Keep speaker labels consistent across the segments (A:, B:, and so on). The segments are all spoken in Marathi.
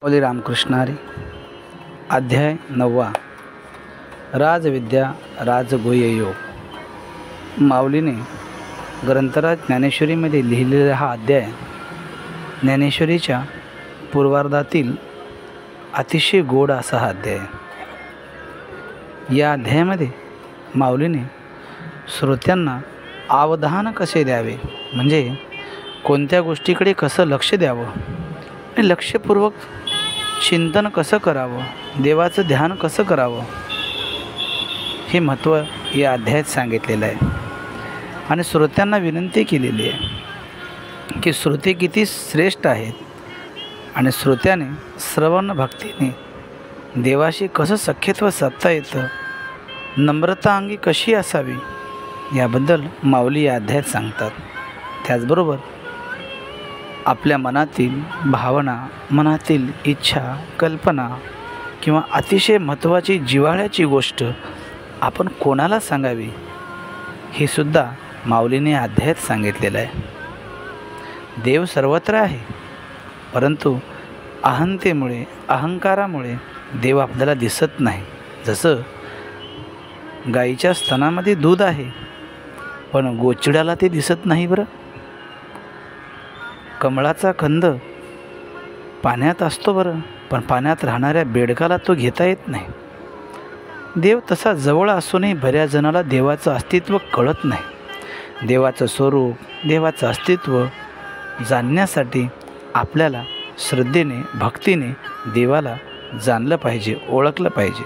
A: बोले रामकृष्ण हरी। अध्याय 9 राजविद्या राजगुह्य योग। माऊलीने ग्रंथराज ज्ञानेश्वरीमध्ये लिहिलेला हा अध्याय ज्ञानेश्वरीच्या पूर्वार्धातील अतिशय गोड असा हा अध्याय आहे। या अध्यायामध्ये माऊलीने श्रोत्यांना अवधान कसे द्यावे, म्हणजे कोणत्या गोष्टीकडे कसं लक्ष द्यावं आणि लक्षपूर्वक चिंतन कसं करावं, देवाचं ध्यान कसं करावं, हे महत्त्व या अध्यायात सांगितलेलं आहे। आणि श्रोत्यांना विनंती केलेली आहे की श्रोते किती श्रेष्ठ आहेत आणि श्रोत्याने श्रवण भक्तीने देवाशी कसं सख्यत्व साधता येतं, नम्रता अंगी कशी असावी, याबद्दल माऊली या अध्यायात सांगतात। त्याचबरोबर आपल्या मनातील भावना, मनातील इच्छा, कल्पना किंवा अतिशय महत्त्वाची जिव्हाळ्याची गोष्ट आपण कोणाला सांगावी, हे सुद्धा माऊलीने अध्यायात सांगितलेलं आहे। देव सर्वत्र आहे, परंतु अहंतेमुळे, अहंकारामुळे देव आपल्याला दिसत नाही। जसं गाईच्या स्तनामध्ये दूध आहे, पण गोचिडाला ते दिसत नाही बरं। कमळाचा कंद पाण्यात असतो बरं, पण पाण्यात राहणाऱ्या बेडकाला तो घेता येत नाही। देव तसा जवळ असूनही बऱ्याच जणाला देवाचं अस्तित्व कळत नाही। देवाचं स्वरूप, देवाचं अस्तित्व जाणण्यासाठी आपल्याला श्रद्धेने, भक्तीने देवाला जाणलं पाहिजे, ओळखलं पाहिजे।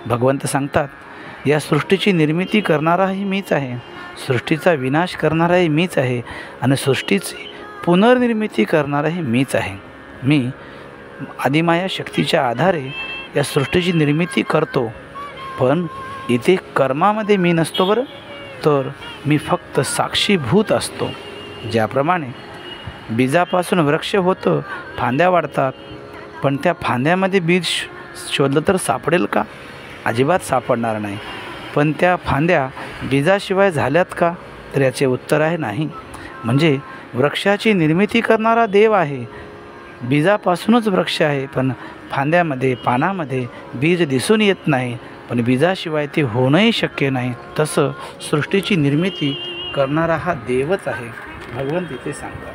A: भगवंत सांगतात, या सृष्टीची निर्मिती करणाराही मीच आहे, सृष्टीचा विनाश करणाराही मीच आहे आणि सृष्टीची पुनर्निर्मिती करणाराही मीच आहे। मी आदिमाया शक्तीच्या आधारे या सृष्टीची निर्मिती करतो, पण इथे कर्मामध्ये मी नसतो बरं, तर मी फक्त साक्षीभूत असतो। ज्याप्रमाणे बीजापासून वृक्ष होतं, फांद्या वाढतात, पण त्या फांद्यामध्ये बीज शोधलं तर सापडेल का? अजिबात सापडणार नाही। पण त्या फांद्या बीजाशिवाय झाल्यात का? तर याचे उत्तर आहे नाही। म्हणजे वृक्षाची निर्मिती करणारा देव आहे, बीजापासूनच वृक्ष आहे, पण फांद्यामध्ये, पानामध्ये बीज दिसून येत नाही, पण बीजाशिवाय ते होणंही शक्य नाही। तसं सृष्टीची निर्मिती करणारा हा देवच आहे, भगवंत इथे सांगतात।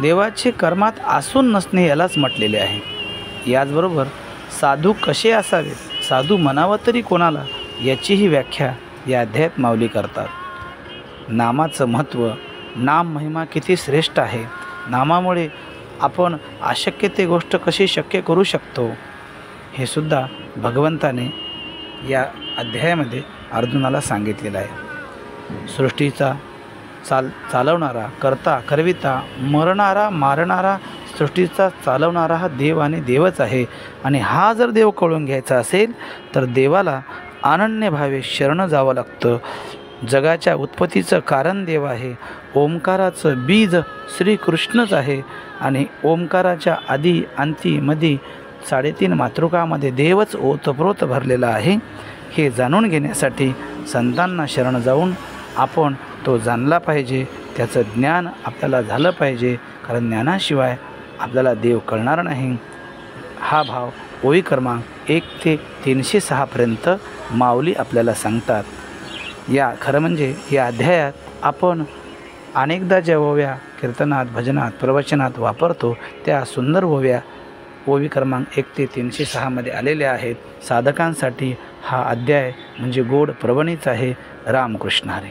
A: देवाचे कर्मात असून नसणे यालाच म्हटलेले आहे। याचबरोबर साधू कसे असावेत, साधू म्हणावं तरी कोणाला, याचीही व्याख्या या अध्यायात माऊली करतात। नामाचं महत्त्व, नाम महिमा किती श्रेष्ठ आहे, नामामुळे आपण अशक्य ते गोष्ट कशी शक्य करू शकतो, हे सुद्धा भगवंताने या अध्यायामध्ये अर्जुनाला सांगितलेलं आहे। सृष्टीचा चालवणारा, करता करविता, मरणारा मारणारा, सृष्टीचा चालवणारा हा देव आणि देवच आहे। आणि हा जर देव कळून घ्यायचा असेल तर देवाला अनन्य भावे शरण जावं लागतं। जगाच्या उत्पत्तीचं कारण देव आहे, ओंकाराचं बीज श्रीकृष्णच आहे आणि ओंकाराच्या आदी अंती मधी 3.5 मातृकामध्ये देवच ओतप्रोत भरलेला आहे। हे जाणून घेण्यासाठी संतांना शरण जाऊन आपण तो जाणला पाहिजे, त्याचं ज्ञान आपल्याला झालं पाहिजे, कारण ज्ञानाशिवाय आपल्याला देव कळणार नाही। हा भाव ओवी क्रमांक 1 ते 306 पर्यंत माऊली आपल्याला सांगतात। या खरं म्हणजे या अध्यायात आपण अनेकदा ज्या ओव्या कीर्तनात, भजनात, प्रवचनात वापरतो, त्या सुंदर ओव्या ओवी क्रमांक 1 ते 306 मध्ये आलेल्या आहेत। साधकांसाठी हा अध्याय म्हणजे गोड प्रवणीच आहे। रामकृष्ण हरी।